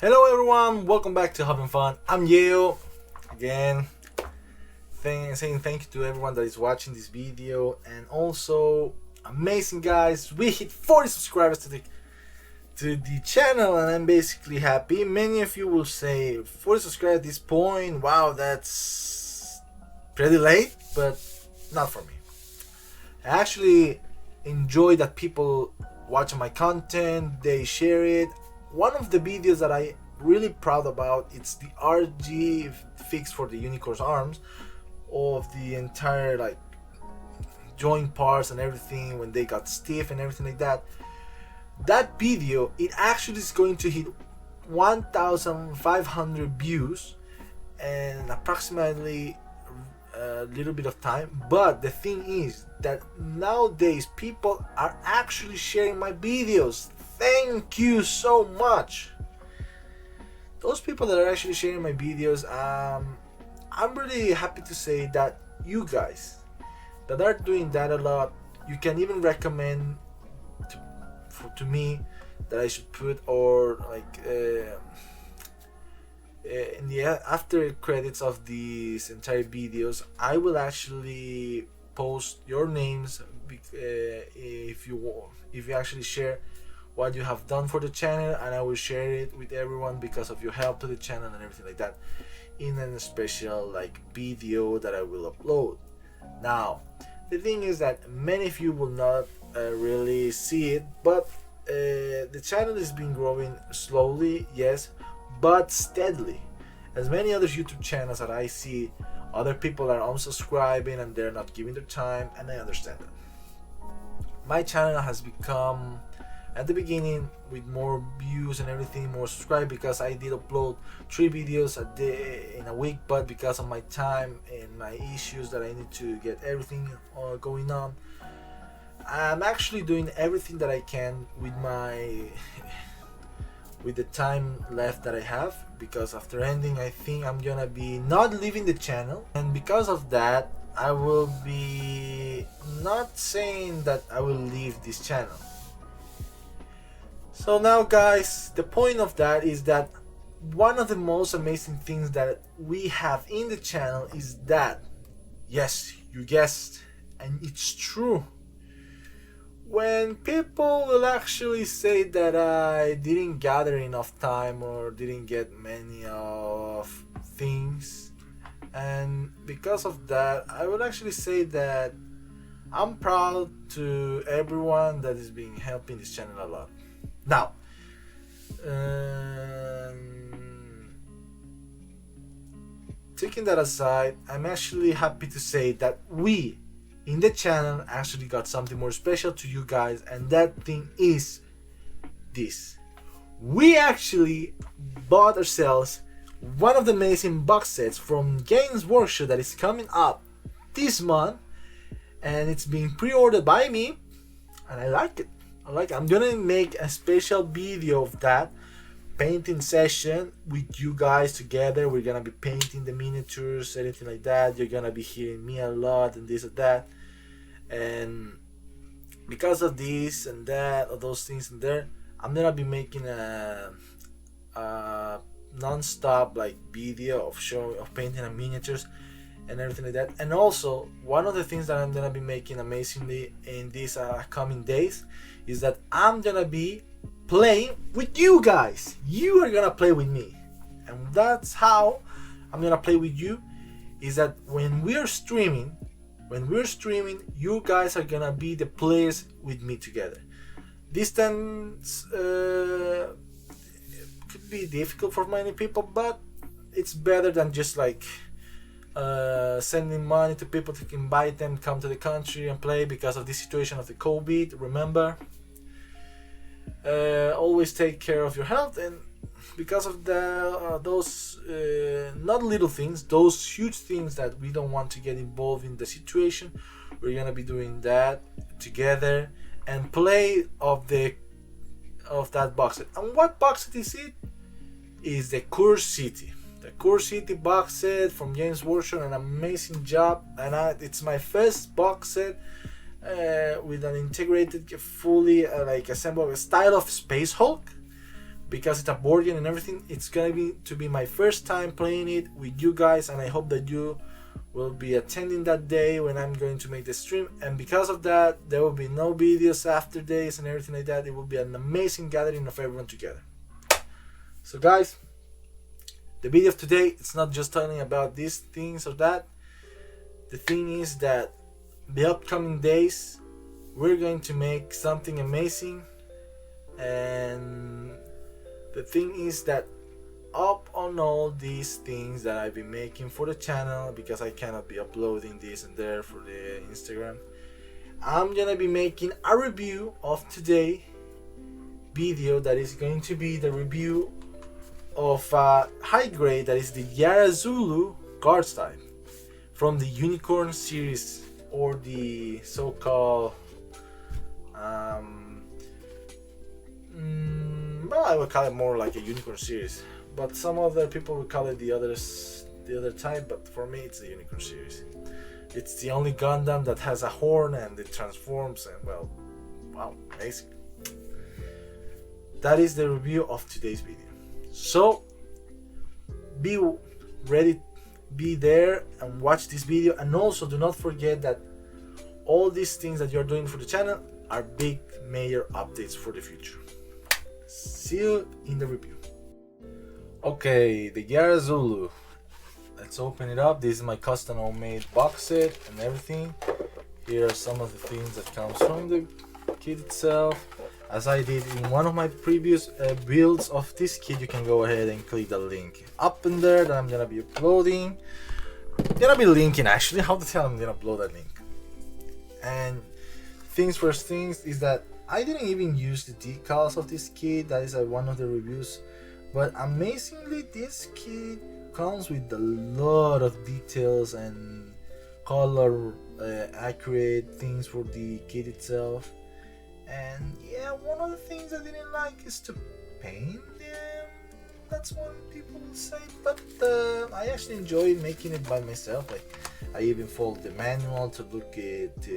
Hello everyone, welcome back to Having Fun. I'm Yale. Again, saying thank you to everyone that is watching this video, and also amazing guys, we hit 40 subscribers to the channel, and I'm basically happy. Many of you will say 40 subscribers at this point, wow, that's pretty late, but not for me. I actually enjoy that people watch my content, they share it. One of the videos that I really proud about, it's the RG fix for the unicorn's arms, of the entire like joint parts and everything when they got stiff and everything like that. That video, it actually is going to hit 1,500 views and approximately a little bit of time. But the thing is that nowadays people are actually sharing my videos. Thank you so much. Those people that are actually sharing my videos, I'm really happy to say that you guys that are doing that a lot, you can even recommend to me that I should put, or like in the after credits of these entire videos, I will actually post your names if you actually share what you have done for the channel, and I will share it with everyone because of your help to the channel and everything like that in a special like video that I will upload. Now the thing is that many of you will not really see it, but the channel has been growing slowly, yes, but steadily. As many other YouTube channels that I see, other people are unsubscribing and they're not giving their time, and I understand that. My channel has become at the beginning with more views and everything, more subscribed, because I did upload 3 videos a day in a week, but because of my time and my issues that I need to get everything going on, I'm actually doing everything that I can with the time left that I have, because after ending I think I'm gonna be not leaving the channel, and because of that I will be not saying that I will leave this channel. So now guys, the point of that is that one of the most amazing things that we have in the channel is that, yes, you guessed, and it's true, when people will actually say that I didn't gather enough time or didn't get many of things, and because of that I will actually say that I'm proud to everyone that is being helping this channel a lot. Now, taking that aside, I'm actually happy to say that we in the channel actually got something more special to you guys, and that thing is this. We actually bought ourselves one of the amazing box sets from Games Workshop that is coming up this month, and it's being pre-ordered by me, and I like it. I'm gonna make a special video of that painting session with you guys together. We're gonna be painting the miniatures, anything like that. You're gonna be hearing me a lot and this and that, and because of this and that, or those things in there, I'm gonna be making a non-stop like video of painting and miniatures and everything like that. And also one of the things that I'm gonna be making amazingly in these coming days is that I'm gonna be playing with you guys. You are gonna play with me, and that's how I'm gonna play with you, is that when we're streaming, you guys are gonna be the players with me together. Distance could be difficult for many people, but it's better than just like sending money to people to invite them come to the country and play because of the situation of the COVID. Remember, always take care of your health, and because of those not little things, those huge things that we don't want to get involved in the situation, we're gonna be doing that together and play of that box set. And what box set is it? Is the Curse City. The Curse City box set from Games Workshop, an amazing job, and it's my first box set with an integrated, fully like assembled style of Space Hulk, because it's a board game and everything. It's gonna be my first time playing it with you guys, and I hope that you will be attending that day when I'm going to make the stream. And because of that, there will be no videos after days and everything like that. It will be an amazing gathering of everyone together. So guys, the video of today, it's not just talking about these things or that. The thing is that the upcoming days, we're going to make something amazing. And the thing is that up on all these things that I've been making for the channel, because I cannot be uploading this and there for the Instagram, I'm gonna be making a review of today video that is going to be the review of high grade, that is the Geara Zulu guard type from the Unicorn series, or the so-called well, I would call it more like a Unicorn series, but some other people would call it the other type, but for me it's the Unicorn series. It's the only Gundam that has a horn and it transforms, and well, wow, amazing. That is the review of today's video. So be ready, be there and watch this video, and also do not forget that all these things that you're doing for the channel are big major updates for the future. See you in the review. Okay, the Geara Zulu. Let's open it up. This is my custom homemade box set and everything. Here are some of the things that comes from the kit itself. As I did in one of my previous builds of this kit, you can go ahead and click the link up in there that I'm gonna be uploading. I'm gonna be linking actually. How the hell I'm gonna upload that link? And things first things is that I didn't even use the decals of this kit. That is one of the reviews. But amazingly, this kit comes with a lot of details and color accurate things for the kit itself. And yeah, one of the things I didn't like is to paint them. That's what people will say, but I actually enjoyed making it by myself. Like, I even followed the manual to look at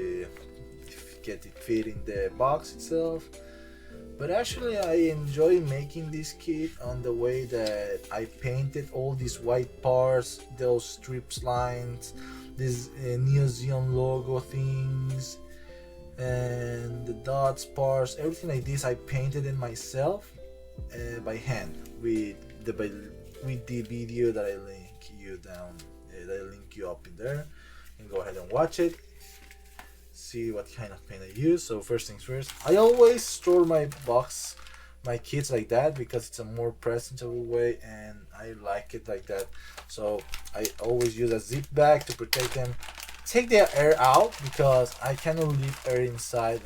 get it fit in the box itself. But actually I enjoy making this kit on the way that I painted all these white parts, those strips lines, these Zeon logo things, and the dots parts, everything like this I painted it myself by hand with the video that I link you down, that I link you up in there, and go ahead and watch it. See what kind of paint I use. So first things first, I always store my kits like that because it's a more presentable way, and I like it like that. So I always use a zip bag to protect them, take the air out, because I cannot leave air inside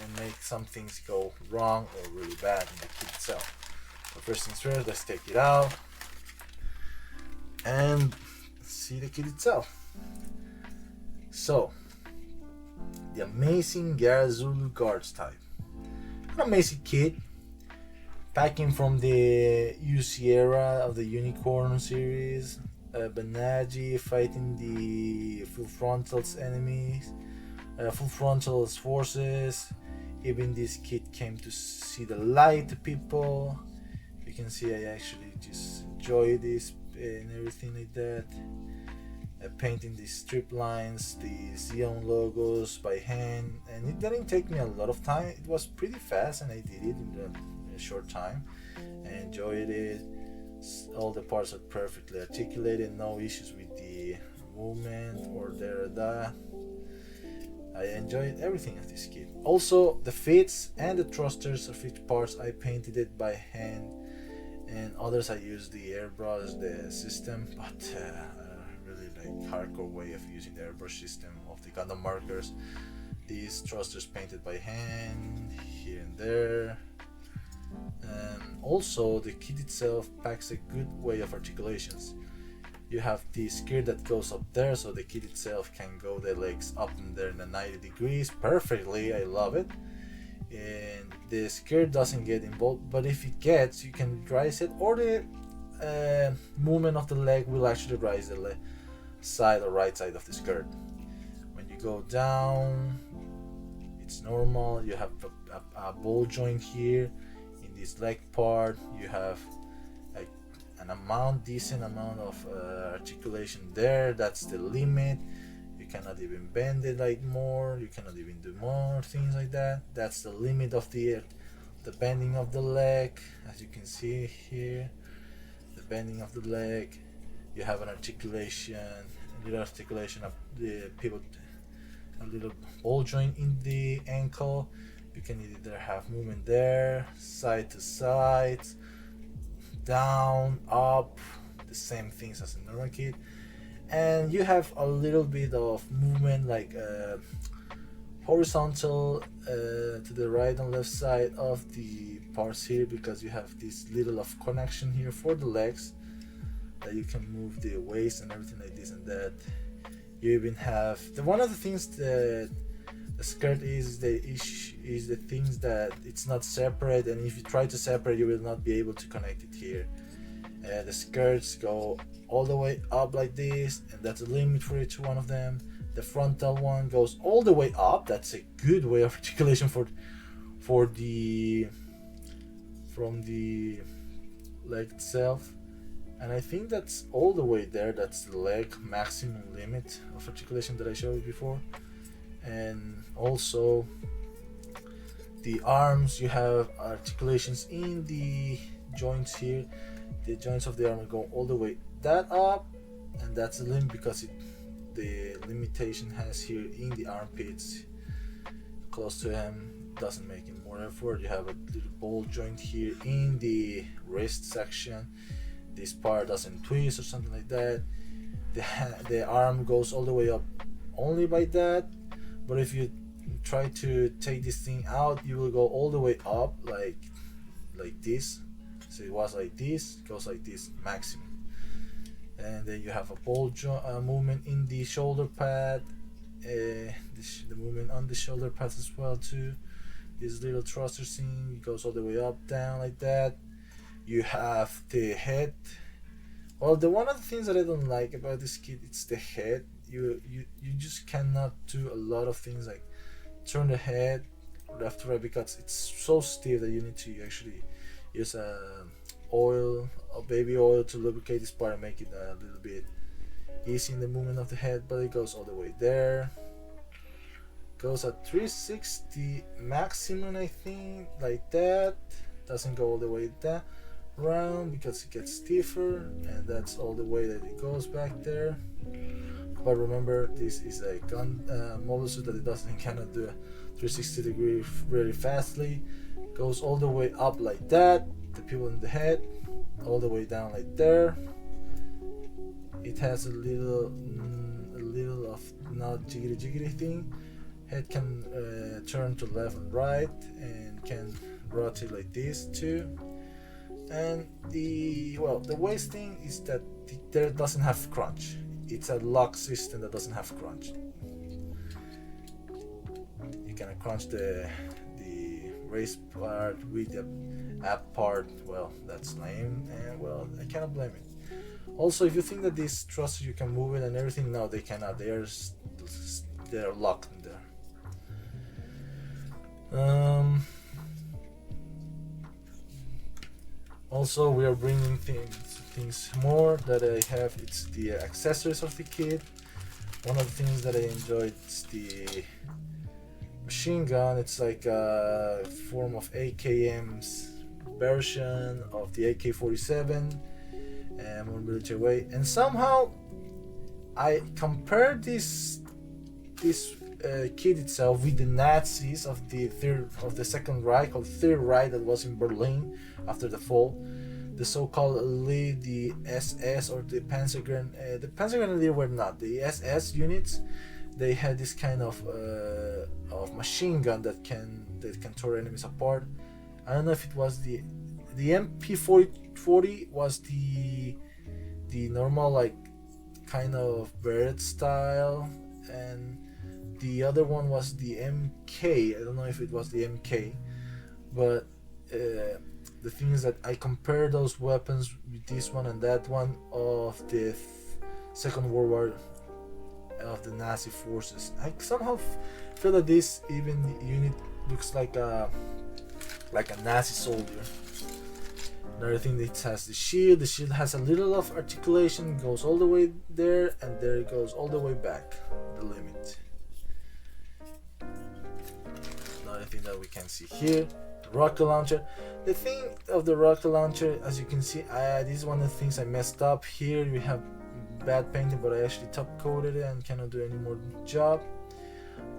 and make some things go wrong or really bad in the kit itself. So first things first, let's take it out and see the kit itself. So the amazing Geara Zulu guards type. An amazing kit, packing from the UC era of the Unicorn series. Banaji fighting the full frontals enemies, full frontals forces. Even this kit came to see the light to people. You can see I actually just enjoy this and everything like that. Painting the strip lines, the Zeon logos by hand, and it didn't take me a lot of time. It was pretty fast and I did it in a short time. I enjoyed it. All the parts are perfectly articulated, no issues with the movement or that. I enjoyed everything of this kit. Also the fits and the thrusters of each parts I painted it by hand, and others I used the airbrush, the system, but really like hardcore way of using the airbrush system of the Gundam markers. These thrusters painted by hand here and there. And also the kit itself packs a good way of articulations. You have the skirt that goes up there, so the kit itself can go the legs up in there in a 90 degrees perfectly. I love it. And the skirt doesn't get involved, but if it gets, you can rise it, or the movement of the leg will actually rise the side or right side of the skirt. When you go down, it's normal. You have a ball joint here in this leg part. You have like decent amount of articulation there. That's the limit. You cannot even bend it like more. You cannot even do more things like that. That's the limit of the bending of the leg. As you can see here, the bending of the leg. You have an articulation, a little articulation of the pivot, a little ball joint in the ankle. You can either have movement there, side to side, down, up, the same things as a normal kit. And you have a little bit of movement like horizontal to the right and left side of the parts here, because you have this little of connection here for the legs, that you can move the waist and everything like this and that. You even have one of the things that the skirt is the things that it's not separate, and if you try to separate you will not be able to connect it here. The skirts go all the way up like this, and that's a limit for each one of them. The frontal one goes all the way up. That's a good way of articulation from the leg itself. And I think that's all the way there. That's the leg maximum limit of articulation that I showed you before. And also the arms, you have articulations in the joints here. The joints of the arm go all the way that up, and that's the limit because the limitation has here in the armpits close to him, doesn't make it more effort. You have a little ball joint here in the wrist section. This part doesn't twist or something like that. The arm goes all the way up only by that, but if you try to take this thing out, you will go all the way up like this. So it was like this, goes like this maximum. And then you have a ball joint movement in the shoulder pad, the movement on the shoulder pads as well too. This little thruster thing goes all the way up, down like that. You have the head. Well, one of the things that I don't like about this kit, it's the head. You just cannot do a lot of things like turn the head left to right, because it's so stiff that you need to actually use baby oil to lubricate this part and make it a little bit easy in the movement of the head. But it goes all the way there, goes at 360 maximum, I think, like that. Doesn't go all the way that round because it gets stiffer, and that's all the way that it goes back there. But remember, this is a mobile suit that it cannot do a 360 degree really fastly. Goes all the way up like that, the pivot in the head, all the way down like there. It has a little of not jiggly thing. Head can turn to left and right, and can rotate like this too. And the waist thing is that there doesn't have crunch. It's a lock system that doesn't have crunch. You can crunch the waist part with the ab part. Well, that's lame, and well, I cannot blame it. Also, if you think that these thrusters you can move it and everything, no, they cannot. They're locked in there. Also, we are bringing things more that I have. It's the accessories of the kit. One of the things that I enjoyed is the machine gun. It's like a form of AKM's version of the AK-47, and more military way. And somehow I compared this kit itself with the Nazis of the Second Reich, or Third Reich, that was in Berlin after the fall. The so-called elite, the SS or the Panzergrenadier. The Panzergrenadier were not. The SS units, they had this kind of machine gun that can tear enemies apart. I don't know if it was the MP40 was the normal, like, kind of bird style, and the other one was the MK. I don't know if it was the MK, but the thing is that I compare those weapons with this one and that one of the Second World War of the Nazi forces. I somehow feel that this even unit looks like a Nazi soldier. Another thing, that has the shield. The shield has a little of articulation, goes all the way there, and there it goes all the way back, the limit. Another thing that we can see here, the rocket launcher. The thing of the rocket launcher, as you can see, this is one of the things I messed up here. We have bad painting, but I actually top coated it and cannot do any more job.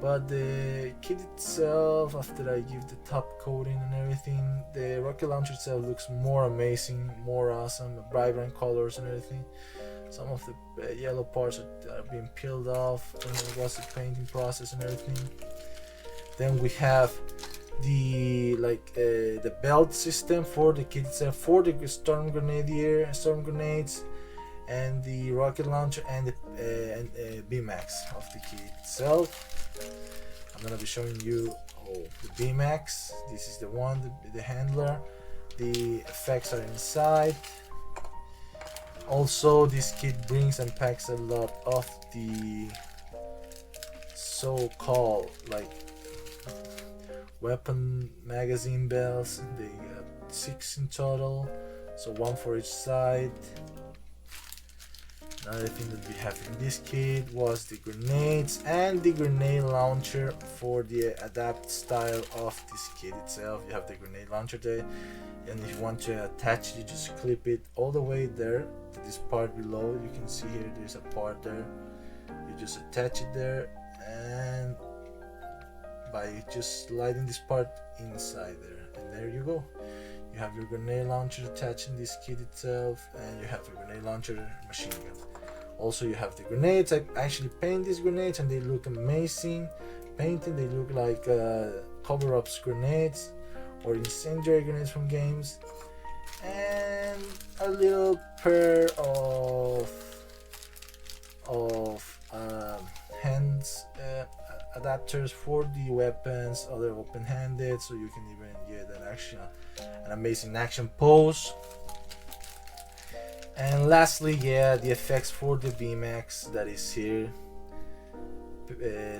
But the kit itself, after I give the top coating and everything, the rocket launcher itself looks more amazing, more awesome, vibrant colors and everything. Some of the yellow parts are being peeled off when it was the painting process and everything. Then we have the the belt system for the kit itself, for the storm grenades, and the rocket launcher, and the BMAX of the kit itself. I'm gonna be showing you the BMAX. This is the one, the handler. The effects are inside. Also, this kit brings and packs a lot of the so-called weapon magazine belts. They got 6 in total, so 1 for each side. Another thing that we have in this kit was the grenades and the grenade launcher for the adapt style of this kit itself. You have the grenade launcher there, and if you want to attach it, you just clip it all the way there to this part below. You can see here there's a part there. You just attach it there, and by just sliding this part inside there, and there you go. You have your grenade launcher attached in this kit itself, and you have a grenade launcher machine gun. Also, you have the grenades. I actually paint these grenades, and they look amazing. Painted, they look like cover-ups grenades or incendiary grenades from games, and a little pair of hands adapters for the weapons, other open-handed, so you can even get an amazing action pose. And lastly, the effects for the BMAX that is here,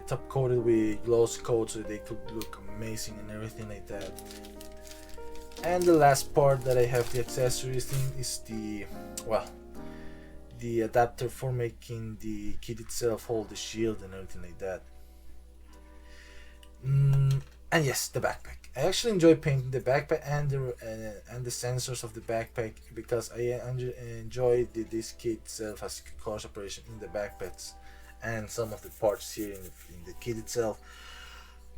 top coated with gloss coat, so they could look amazing and everything like that. And the last part that I have, the accessories thing, is the adapter for making the kit itself hold the shield and everything like that. And yes, the backpack. I actually enjoy painting the backpack and the sensors of the backpack, because I enjoy this kit itself has color separation in the backpacks and some of the parts here in the kit itself.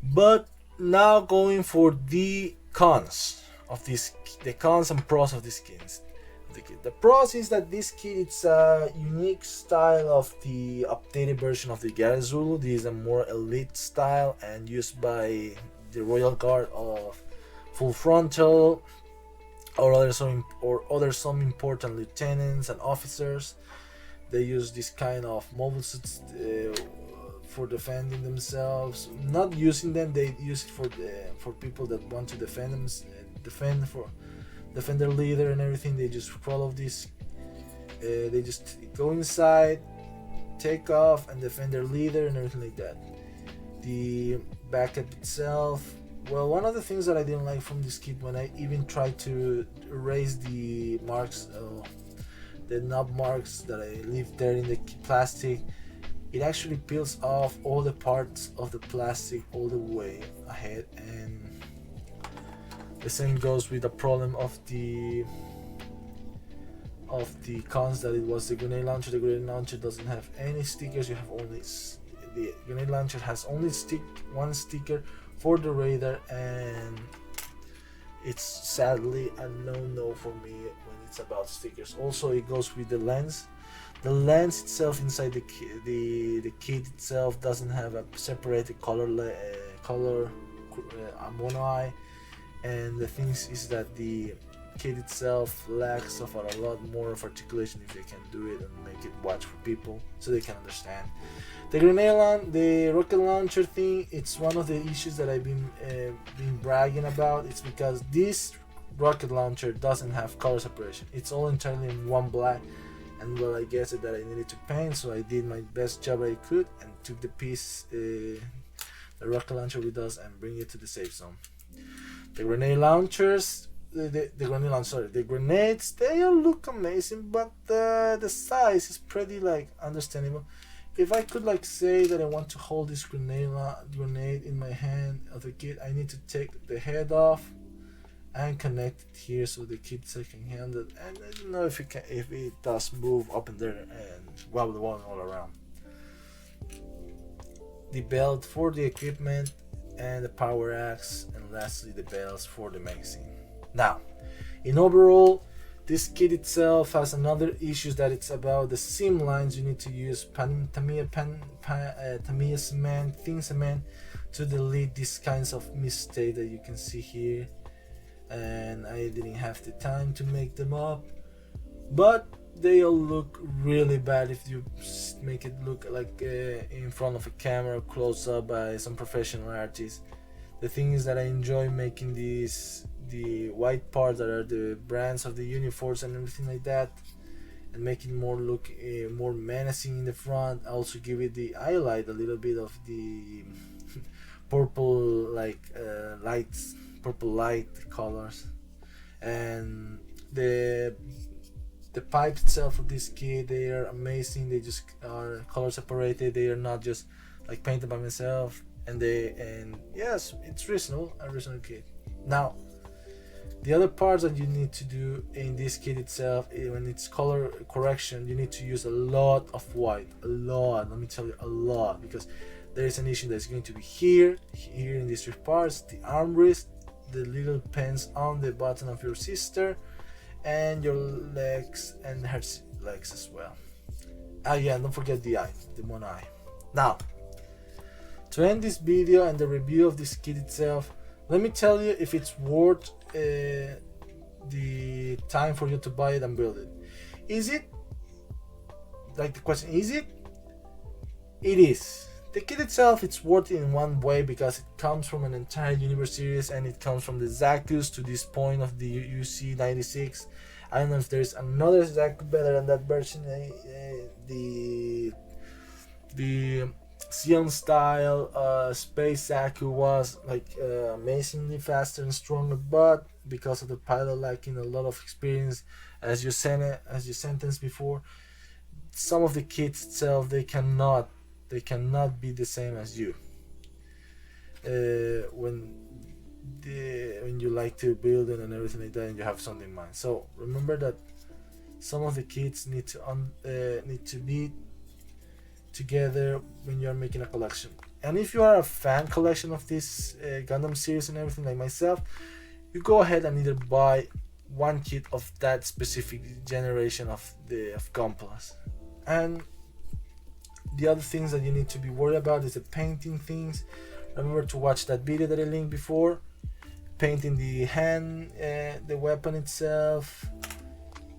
But now going for the cons of this, the cons and pros of this kit. The pros is that this kit, it's a unique style of the updated version of the Geara Zulu. This is a more elite style and used by the Royal Guard of Full Frontal or other some important lieutenants and officers. They use this kind of mobile suits for defending themselves. Not using them, they use it for people that want to defend their leader and everything. They just follow this. They just go inside, take off, and defend their leader and everything like that. The backup itself, well, one of the things that I didn't like from this kit, when I even tried to erase the marks, the knob marks that I leave there in the plastic, it actually peels off all the parts of the plastic all the way ahead. And the same goes with the problem of the cons, that it was the grenade launcher. The grenade launcher doesn't have any stickers. You have only the grenade launcher has only one sticker for the radar, and it's sadly a no for me when it's about stickers. Also, it goes with the lens. The lens itself inside the kit itself doesn't have a separated color mono eye, and the thing is that the kit itself lacks of a lot more of articulation, if they can do it and make it watch for people so they can understand. The rocket launcher thing, it's one of the issues that I've been bragging about. It's because this rocket launcher doesn't have color separation. It's all entirely in one black, and well, I guess that I needed to paint, so I did my best job I could and took the piece, the rocket launcher with us, and bring it to the safe zone. The grenade launchers, the grenade launch, sorry, the grenades, they all look amazing, but the size is pretty like understandable. If I could like say that I want to hold this grenade in my hand of the kid, I need to take the head off and connect it here so the kid can handle it. And I don't know if it does move up in there and wobble all around. The belt for the equipment and the power axe, and lastly the bells for the magazine. Now, in overall, this kit itself has another issues that it's about the seam lines. You need to use Tamiya cement, thin cement to delete these kinds of mistakes that you can see here. And I didn't have the time to make them up, but they all look really bad if you make it look like in front of a camera close up by some professional artists. The thing is that I enjoy making the white parts that are the brands of the uniforms and everything like that, and making more look more menacing in the front. I also give it the highlight, a little bit of the purple like purple light colors, and the pipe itself of this kit, they are amazing. They just are color separated. They are not just like painted by myself, and yes, it's a reasonable kit. Now, the other parts that you need to do in this kit itself, when it's color correction, you need to use a lot of white, let me tell you, a lot, because there is an issue that's going to be here in these three parts: the armrest, the little pins on the button of your sister, and your legs and her legs as well. Yeah, don't forget the eye, the one eye. Now, to end this video and the review of this kit itself, let me tell you if it's worth the time for you to buy it and build it. Is it? Like the question, is it? It is. The kit itself, it's worth it in one way because it comes from an entire universe series, and it comes from the Zakus to this point of the UC 96. I don't know if there's another Zaku better than that version. The Zeon style space Zaku was like amazingly faster and stronger, but because of the pilot lacking a lot of experience, as you sentenced before, some of the kits itself, they cannot be the same as you when you like to build it and everything like that, and you have something in mind. So remember that some of the kits need to be together when you are making a collection. And if you are a fan collection of this Gundam series and everything like myself, you go ahead and either buy one kit of that specific generation of Gunplas. And the other things that you need to be worried about is the painting things. Remember to watch that video that I linked before. Painting the hand, the weapon itself,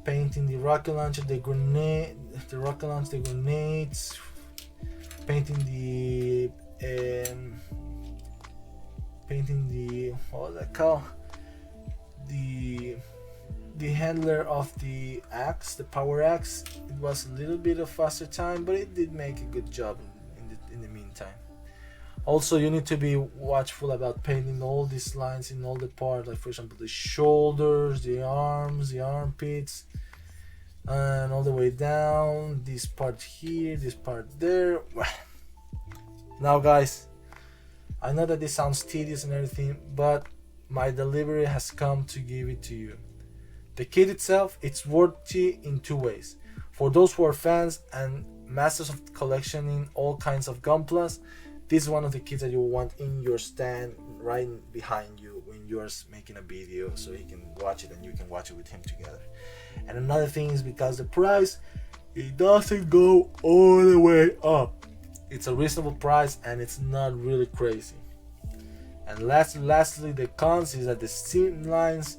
painting the rocket launcher, the grenades, painting the what was that called? The handler of the axe, the power axe. It was a little bit of faster time, but it did make a good job in the meantime. Also, you need to be watchful about painting all these lines in all the parts, like for example the shoulders, the arms, the armpits, and all the way down, this part here, this part there. Now guys, I know that this sounds tedious and everything, but my delivery has come to give it to you. The kit itself, it's worthy in two ways. For those who are fans and masters of collectioning all kinds of Gunplas, this is one of the kits that you want in your stand right behind you when you're making a video, so he can watch it and you can watch it with him together. And another thing is because the price, it doesn't go all the way up. It's a reasonable price and it's not really crazy. And lastly, the cons is that the seam lines,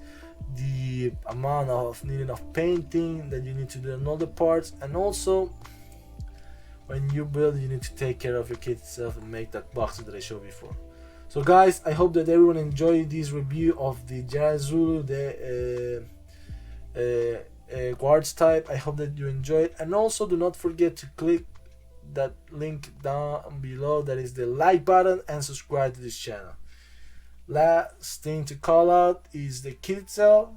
the amount of needed of painting that you need to do on all the parts, and also when you build, you need to take care of your kit itself and make that box that I showed before. So guys, I hope that everyone enjoyed this review of the Geara Zulu, the guards type. I hope that you enjoyed, and also do not forget to click that link down below, that is the like button, and subscribe to this channel. Last thing to call out is the kit itself.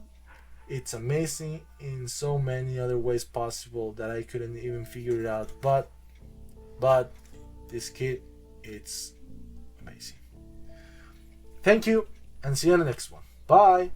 It's amazing in so many other ways possible that I couldn't even figure it out. But this kit, it's amazing. Thank you, and see you on the next one. Bye.